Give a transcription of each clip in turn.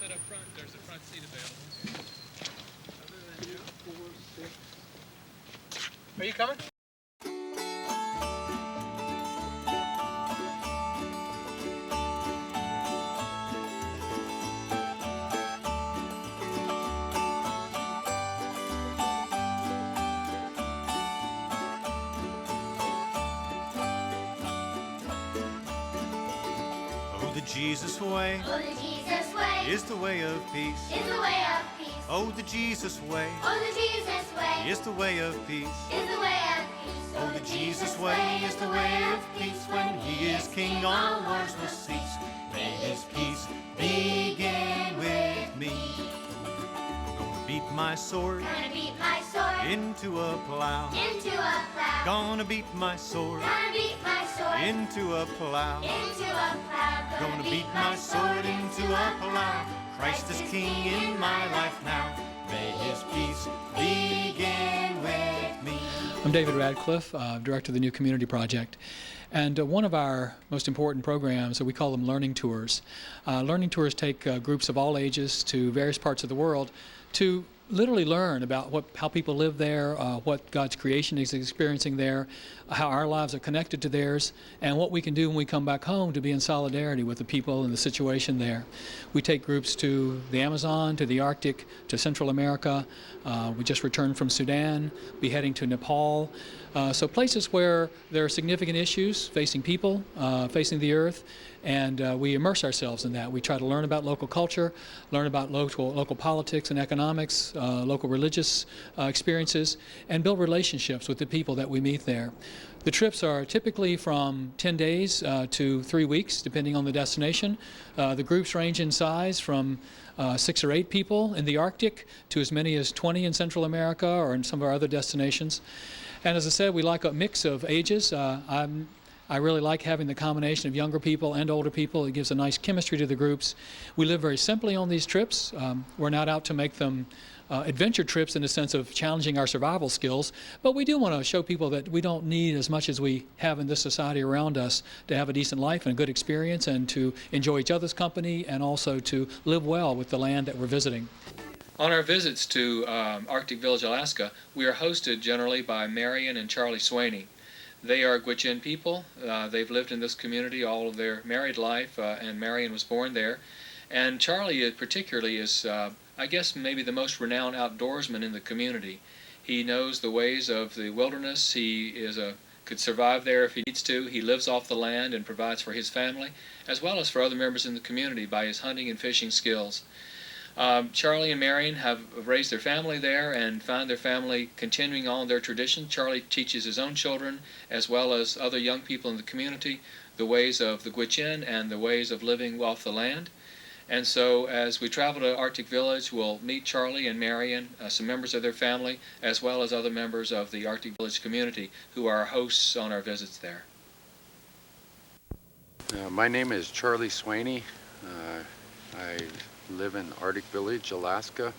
sit up front. There's a front seat available. Other than you. 4, 6. Are you coming? The Jesus way, oh, the Jesus way, is the way of peace. is the way of peace. Oh, the Jesus way, Oh, the Jesus way, is the way of peace. is the way of peace. Oh, the Jesus way is the way of peace. When He is King, all wars will cease. May His peace begin with me. I'm gonna beat my sword Gonna beat my sword into a plow. into a plow. Gonna beat my sword Gonna beat my sword into a plow. into a plow. Gonna beat my sword into a plow. Christ is King in my life now. May His peace begin with me. I'm David Radcliffe, director of the New Community Project. And one of our most important programs, we call them learning tours. Learning tours take groups of all ages to various parts of the world to literally learn about how people live there, what God's creation is experiencing there, how our lives are connected to theirs, and what we can do when we come back home to be in solidarity with the people and the situation there. We take groups to the Amazon, to the Arctic, to Central America. We just returned from Sudan, be heading to Nepal. So places where there are significant issues facing people, facing the earth, and we immerse ourselves in that. We try to learn about local culture, learn about local politics and economics, local religious experiences, and build relationships with the people that we meet there. The trips are typically from 10 days to 3 weeks, depending on the destination. The groups range in size from 6 or 8 people in the Arctic to as many as 20 in Central America or in some of our other destinations. And as I said, we like a mix of ages. I really like having the combination of younger people and older people. It gives a nice chemistry to the groups. We live very simply on these trips. We're not out to make them adventure trips in the sense of challenging our survival skills, but we do want to show people that we don't need as much as we have in this society around us to have a decent life and a good experience and to enjoy each other's company and also to live well with the land that we're visiting. On our visits to Arctic Village, Alaska, we are hosted generally by Marion and Charlie Swaney. They are Gwich'in people. They've lived in this community all of their married life, and Marion was born there. And Charlie particularly is, I guess, maybe the most renowned outdoorsman in the community. He knows the ways of the wilderness. He could survive there if he needs to. He lives off the land and provides for his family, as well as for other members in the community by his hunting and fishing skills. Charlie and Marion have raised their family there and found their family continuing on their tradition. Charlie teaches his own children, as well as other young people in the community, the ways of the Gwich'in and the ways of living off the land. And so as we travel to Arctic Village, we'll meet Charlie and Marion, some members of their family, as well as other members of the Arctic Village community who are hosts on our visits there. My name is Charlie Swaney. I live in Arctic Village, Alaska.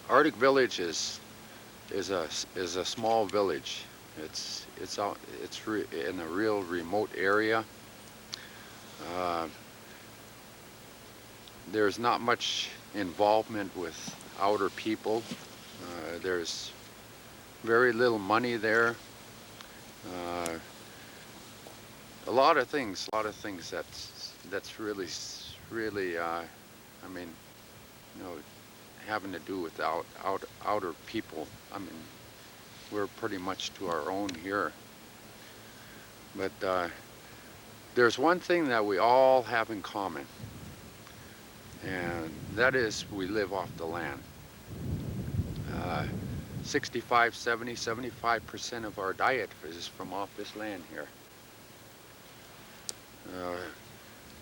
Arctic Village is a small village. It's in a real remote area. There's not much involvement with outer people. There's very little money there. A lot of things that's really, I mean, you know, having to do with outer people. I mean, we're pretty much to our own here. But there's one thing that we all have in common, and that is we live off the land. 65, 70, 75% of our diet is from off this land here.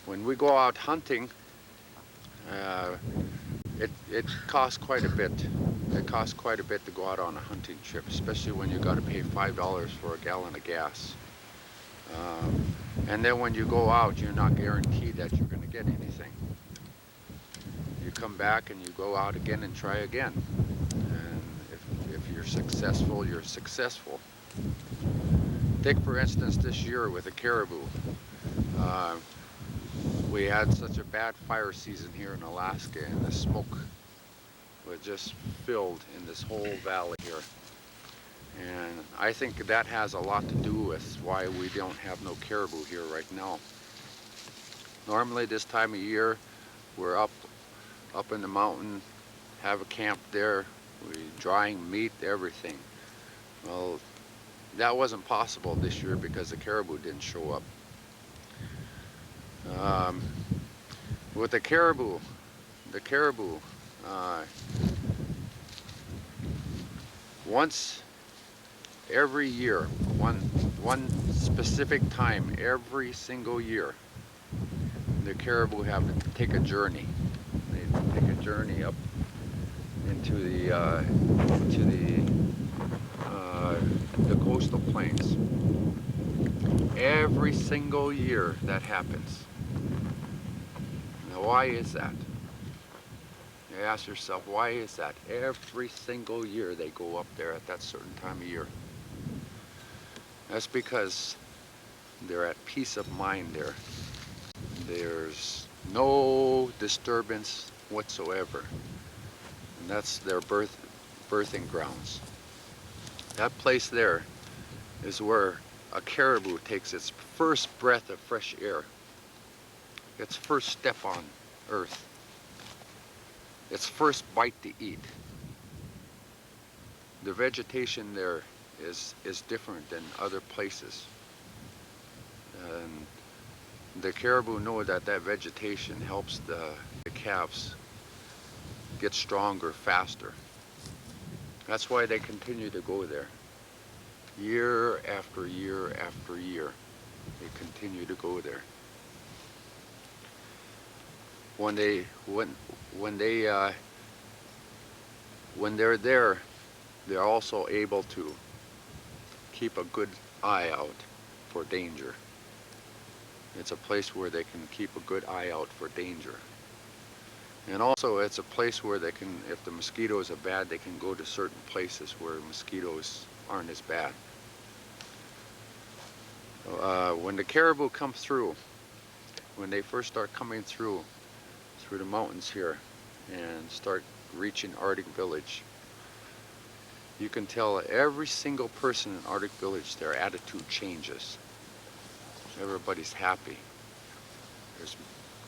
When we go out hunting, it costs quite a bit. It costs quite a bit to go out on a hunting trip, especially when you got to pay $5 for a gallon of gas. And then when you go out, you're not guaranteed that you're going to get anything. You come back and you go out again and try again. And if you're successful, you're successful. Take for instance this year with the caribou. we had such a bad fire season here in Alaska, and the smoke was just filled in this whole valley here. And I think that has a lot to do with why we don't have no caribou here right now. Normally this time of year, we're up in the mountain, have a camp there, we drying meat, everything. Well, that wasn't possible this year because the caribou didn't show up. With the caribou, once every year, one specific time every single year, the caribou have to take a journey. They take a journey up into the coastal plains. Every single year that happens. Now, why is that? You ask yourself, why is that? Every single year they go up there at that certain time of year. That's because they're at peace of mind there. There's no disturbance whatsoever. And that's their birthing grounds. That place there is where a caribou takes its first breath of fresh air, its first step on earth, its first bite to eat. The vegetation there is different than other places. And the caribou know that vegetation helps the calves get stronger faster. That's why they continue to go there. Year after year after year, they continue to go there. When they're there, they're also able to keep a good eye out for danger. It's a place where they can keep a good eye out for danger. And also it's a place where they can, if the mosquitoes are bad, they can go to certain places where mosquitoes aren't as bad. When the caribou come through, when they first start coming through the mountains here and start reaching Arctic Village, you can tell every single person in Arctic Village, their attitude changes. Everybody's happy. There's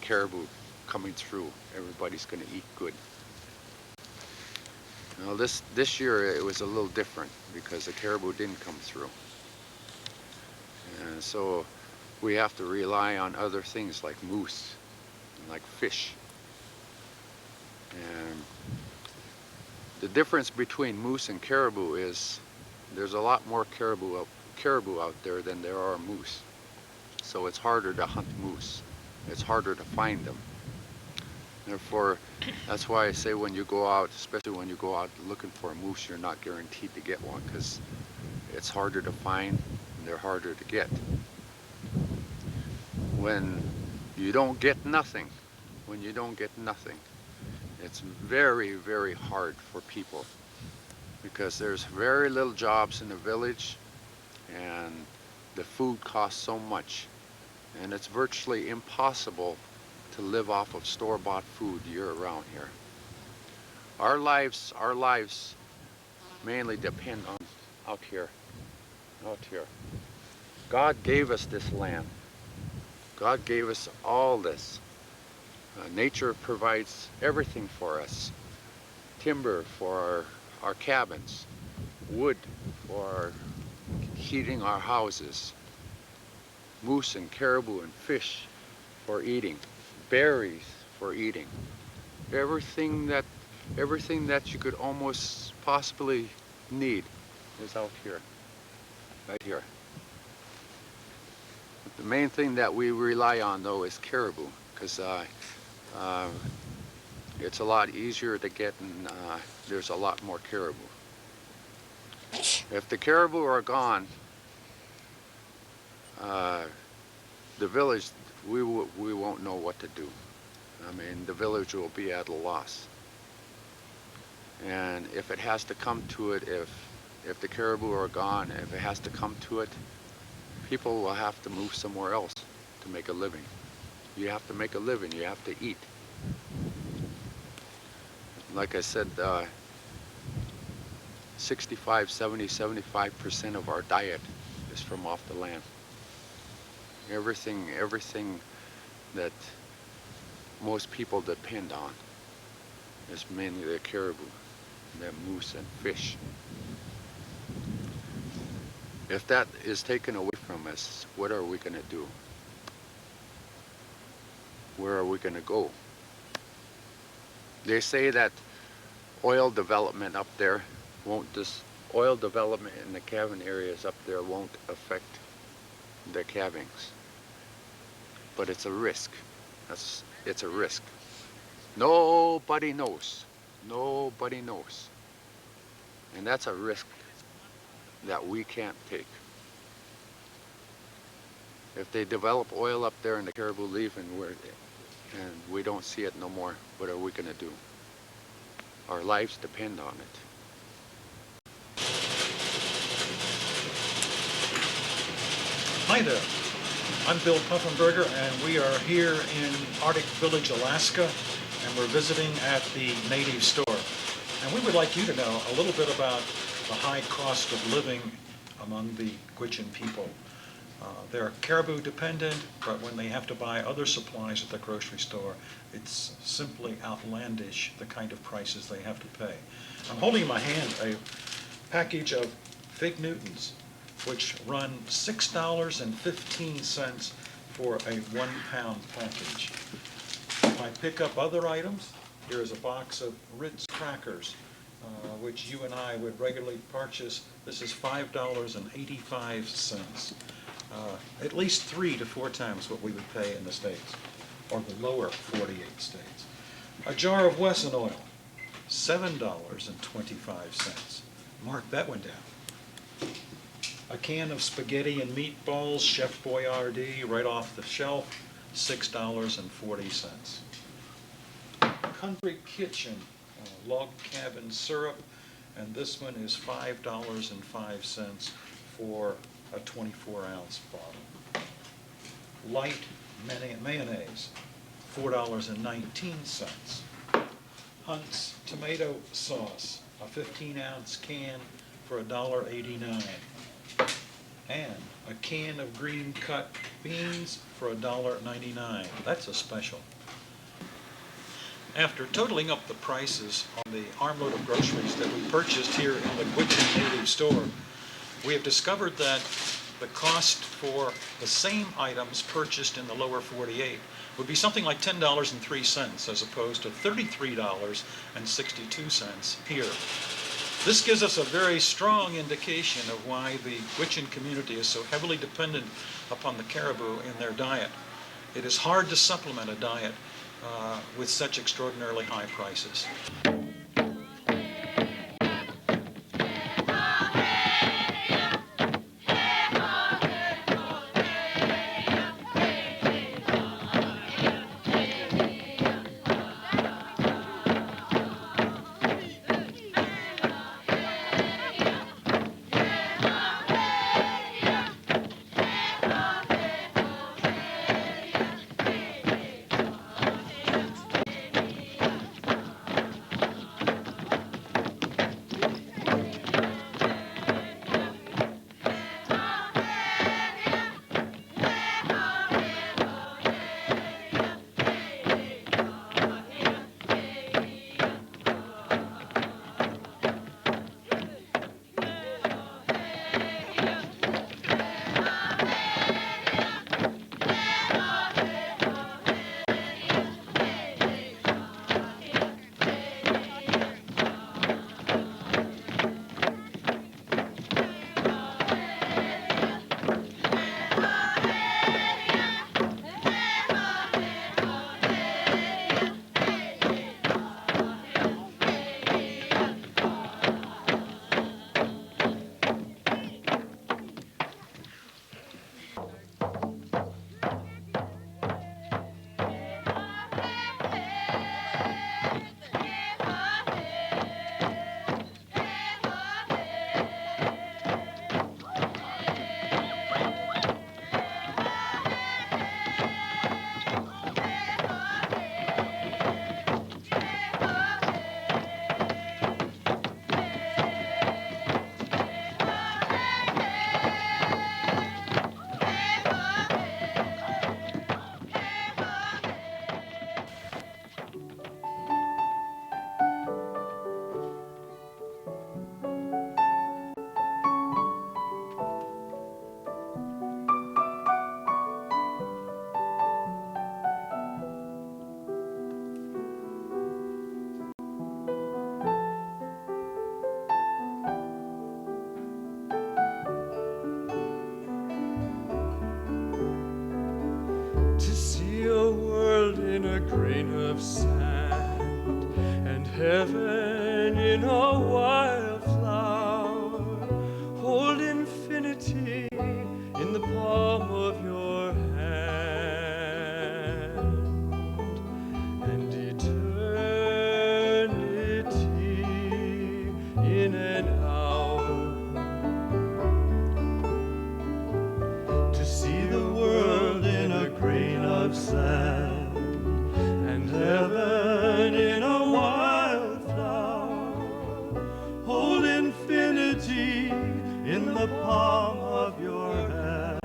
caribou coming through. Everybody's going to eat good. Now this year it was a little different because the caribou didn't come through. And so we have to rely on other things like moose and like fish. And the difference between moose and caribou is there's a lot more caribou out there than there are moose. So it's harder to hunt moose. It's harder to find them. Therefore, that's why I say when you go out, especially when you go out looking for a moose, you're not guaranteed to get one because it's harder to find and they're harder to get. When you don't get nothing, it's very, very hard for people because there's very little jobs in the village and the food costs so much, and it's virtually impossible to live off of store-bought food year-round here. Our lives mainly depend on out here. God gave us this land. God gave us all this. Nature provides everything for us. Timber for our cabins, wood for heating our houses, moose and caribou and fish for eating, berries for eating. Everything that you could almost possibly need is out here, right here. But the main thing that we rely on though is caribou, because it's a lot easier to get and there's a lot more caribou. If the caribou are gone, the village, we won't know what to do. I mean, the village will be at a loss. And if it has to come to it, if the caribou are gone, if it has to come to it, people will have to move somewhere else to make a living. You have to make a living. You have to eat. Like I said, 65, 70, 75% of our diet is from off the land. Everything that most people depend on is mainly the caribou, the moose and fish. If that is taken away from us, what are we going to do? Where are we going to go? They say that oil development up there oil development in the calving areas up there won't affect the calvings. But it's a risk. It's a risk. Nobody knows. Nobody knows. And that's a risk that we can't take. If they develop oil up there and the caribou leave and we don't see it no more, what are we going to do? Our lives depend on it. Hi there, I'm Bill Puffenberger, and we are here in Arctic Village, Alaska, and we're visiting at the Native store. And we would like you to know a little bit about the high cost of living among the Gwich'in people. They're caribou dependent, but when they have to buy other supplies at the grocery store, it's simply outlandish the kind of prices they have to pay. I'm holding in my hand a package of fig Newtons, which run $6.15 for a 1 pound package. If I pick up other items, here is a box of Ritz crackers, which you and I would regularly purchase. This is $5.85, at least 3 to 4 times what we would pay in the States, or the lower 48 states. A jar of Wesson oil, $7.25. Mark that one down. A can of spaghetti and meatballs, Chef Boyardee, right off the shelf, $6.40. Country Kitchen log cabin syrup, and this one is $5.05 for a 24-ounce bottle. Light mayonnaise, $4.19. Hunt's tomato sauce, a 15-ounce can for $1.89. And a can of green cut beans for $1.99. That's a special. After totaling up the prices on the armload of groceries that we purchased here in the Gwich'in Native store, we have discovered that the cost for the same items purchased in the lower 48 would be something like $10.03 as opposed to $33.62 here. This gives us a very strong indication of why the Gwich'in community is so heavily dependent upon the caribou in their diet. It is hard to supplement a diet with such extraordinarily high prices. heaven in a wildflower, hold infinity in the palm of your hand, and eternity in an hour, to see the world in a grain of sand, and heaven in a wildflower, hold infinity in the palm of your hand,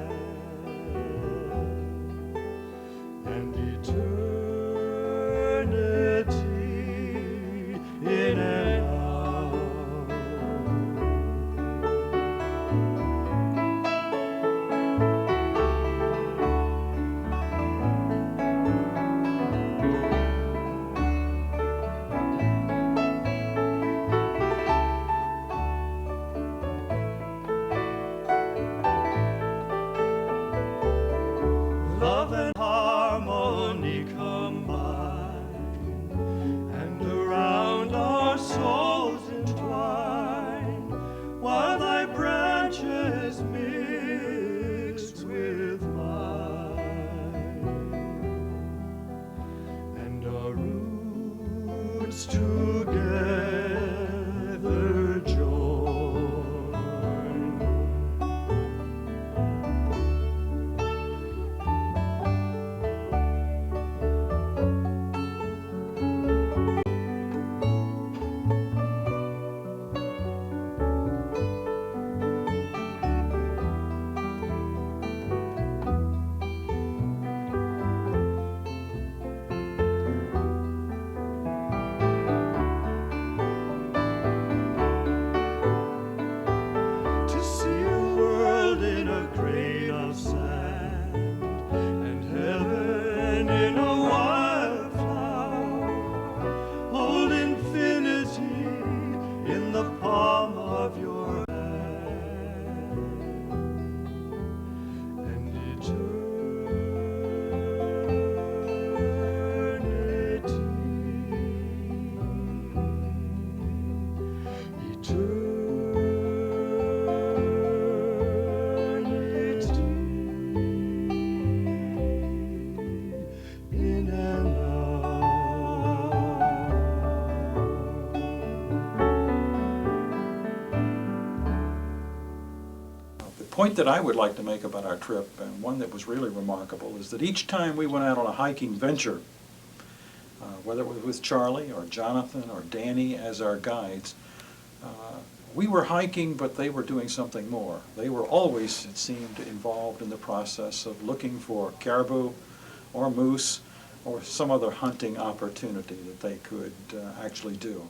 and eternity in an hour. Love and harmony combine, and around our souls entwine, while thy branches mixed with mine, and our roots together join. To see a world in a grain of sand, and heaven in a wildflower, hold infinity in the palm of your hand, and in an The point that I would like to make about our trip, and one that was really remarkable, is that each time we went out on a hiking venture, whether it was with Charlie or Jonathan or Danny as our guides, we were hiking, but they were doing something more. They were always, it seemed, involved in the process of looking for caribou or moose or some other hunting opportunity that they could actually do.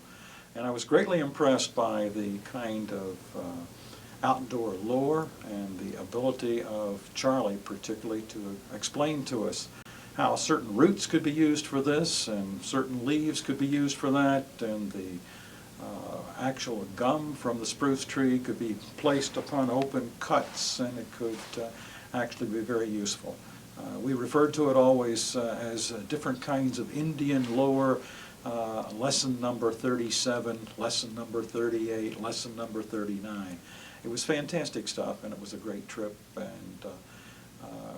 And I was greatly impressed by the kind of outdoor lore and the ability of Charlie particularly to explain to us how certain roots could be used for this and certain leaves could be used for that, and the actual gum from the spruce tree could be placed upon open cuts and it could actually be very useful. We referred to it always as different kinds of Indian lore, lesson number 37, lesson number 38, lesson number 39. It was fantastic stuff, and it was a great trip, and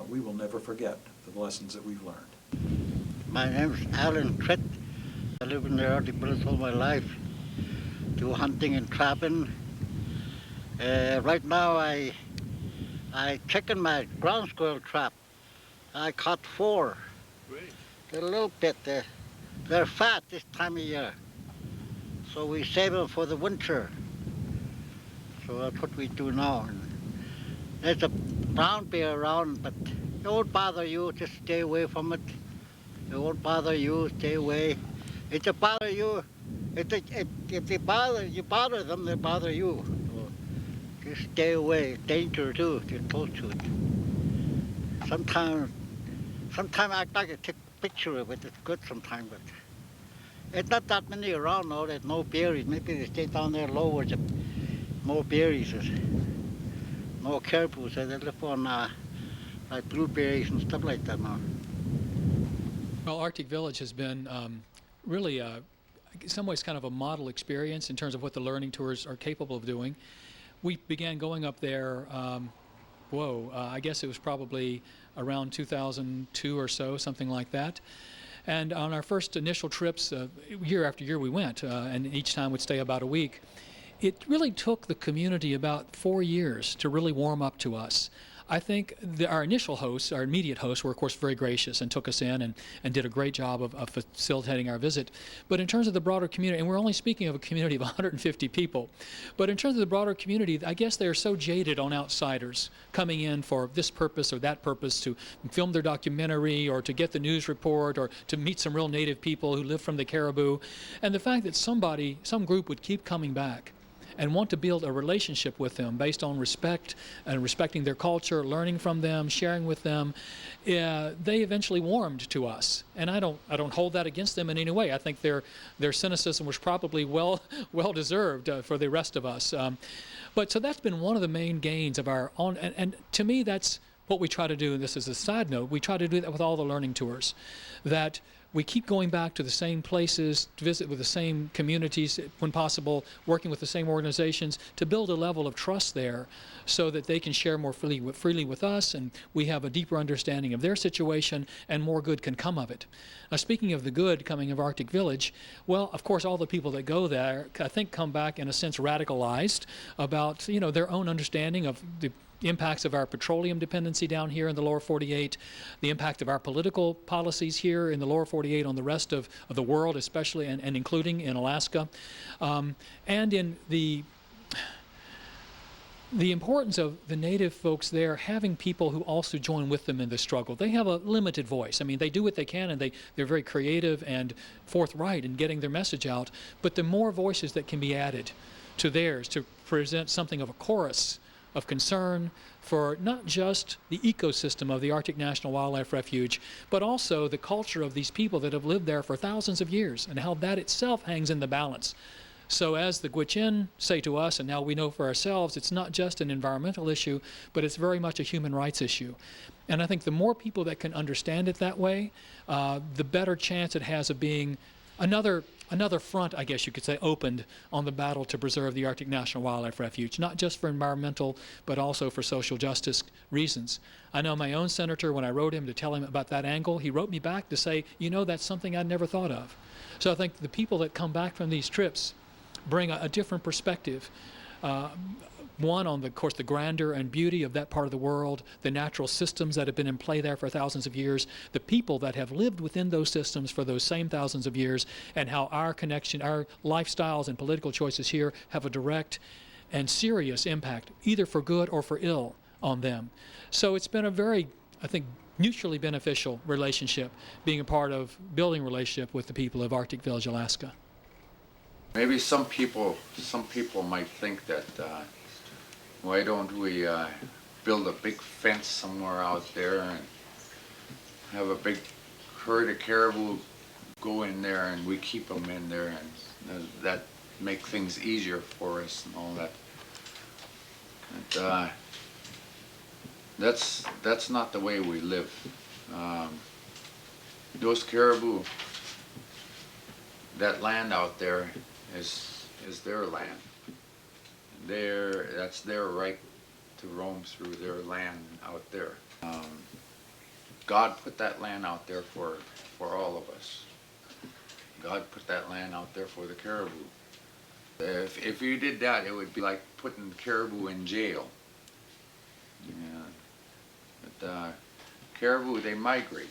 we will never forget the lessons that we've learned. My name is Alan Tritt. I live in the Arctic village all my life. Do hunting and trapping. Right now I checking my ground squirrel trap. I caught 4. Great. They're a little bit, they're fat this time of year. So we save them for the winter. So that's what we do now. And there's a brown bear around, but it won't bother you, just stay away from it. It won't bother you, stay away. If it bother you, if they bother them, they bother you. So just stay away. It's danger too if you're close to it. Sometimes I like to take a picture of it. It's good sometimes, but it's not that many around now. There's no berries. Maybe they stay down there low where there's more berries. There's no caribou, so they live on like blueberries and stuff like that now. Well, Arctic Village has been really in some ways, kind of a model experience in terms of what the learning tours are capable of doing. We began going up there, I guess it was probably around 2002 or so, something like that. And on our first initial trips, year after year we went, and each time would stay about a week. It really took the community about 4 years to really warm up to us. I think our initial hosts, our immediate hosts, were of course very gracious and took us in and did a great job of facilitating our visit. But in terms of the broader community, and we're only speaking of a community of 150 people, but in terms of the broader community, I guess they're so jaded on outsiders coming in for this purpose or that purpose, to film their documentary or to get the news report or to meet some real native people who live from the Caribou. And the fact that some group would keep coming back and want to build a relationship with them based on respect and respecting their culture, learning from them, sharing with them, they eventually warmed to us. And I don't hold that against them in any way. I think their cynicism was probably well deserved for the rest of us. But so that's been one of the main gains of our own, and to me that's what we try to do, and this is a side note, we try to do that with all the learning tours, that we keep going back to the same places, to visit with the same communities when possible, working with the same organizations to build a level of trust there so that they can share more freely with us, and we have a deeper understanding of their situation and more good can come of it. Now, speaking of the good coming of Arctic Village, well, of course, all the people that go there, I think, come back in a sense radicalized about, their own understanding of the impacts of our petroleum dependency down here in the lower 48, the impact of our political policies here in the lower 48 on the rest of the world, especially and including in Alaska, and in the importance of the native folks there having people who also join with them in the struggle. They have a limited voice. I mean, they do what they can, and they're very creative and forthright in getting their message out, but the more voices that can be added to theirs to present something of a chorus of concern for not just the ecosystem of the Arctic National Wildlife Refuge, but also the culture of these people that have lived there for thousands of years and how that itself hangs in the balance. So as the Gwich'in say to us, and now we know for ourselves, it's not just an environmental issue, but it's very much a human rights issue. And I think the more people that can understand it that way, the better chance it has of being another front, I guess you could say, opened on the battle to preserve the Arctic National Wildlife Refuge, not just for environmental, but also for social justice reasons. I know my own senator, when I wrote him to tell him about that angle, he wrote me back to say, that's something I'd never thought of. So I think the people that come back from these trips bring a different perspective. One, on of course, the grandeur and beauty of that part of the world, the natural systems that have been in play there for thousands of years, the people that have lived within those systems for those same thousands of years, and how our connection, our lifestyles and political choices here have a direct and serious impact, either for good or for ill, on them. So it's been a very, I think, mutually beneficial relationship, being a part of building a relationship with the people of Arctic Village, Alaska. Maybe some people might think that why don't we build a big fence somewhere out there and have a big herd of caribou go in there, and we keep them in there, and that make things easier for us and all that. And, that's not the way we live. Those caribou, that land out there is their land. That's their right to roam through their land out there. God put that land out there for all of us. God put that land out there for the caribou. If you did that, it would be like putting caribou in jail. Yeah. But caribou, they migrate.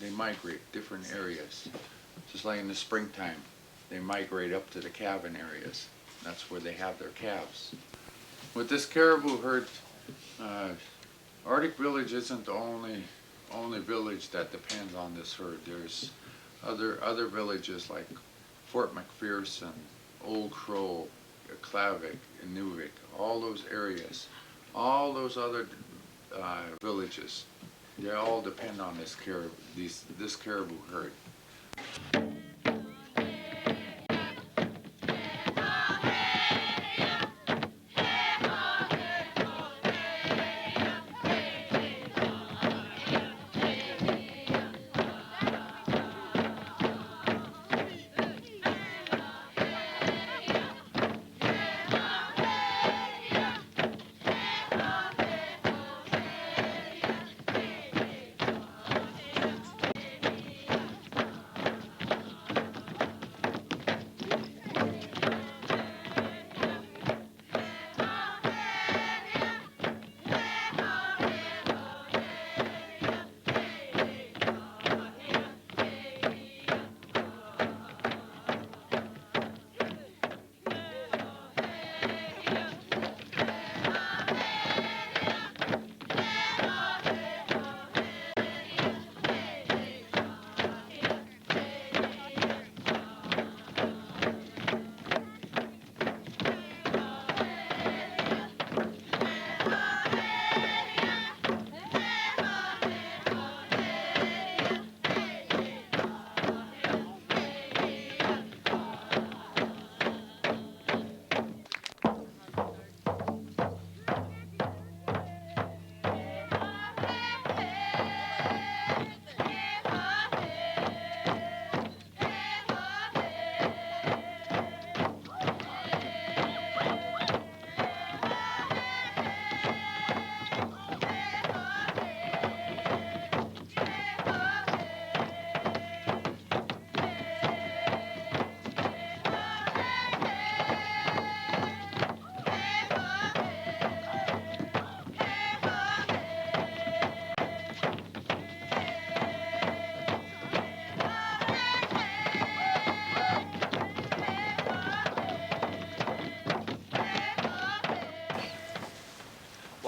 They migrate different areas. Just like in the springtime, they migrate up to the calving areas. That's where they have their calves. With this caribou herd, Arctic Village isn't the only village that depends on this herd. There's other villages like Fort McPherson, Old Crow, Klavik, Inuvik, all those areas, all those other villages. They all depend on this caribou herd.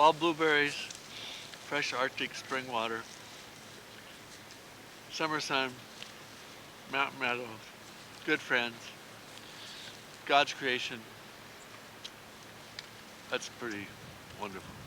Wild blueberries, fresh Arctic spring water, summer sun, mountain meadow, good friends, God's creation. That's pretty wonderful.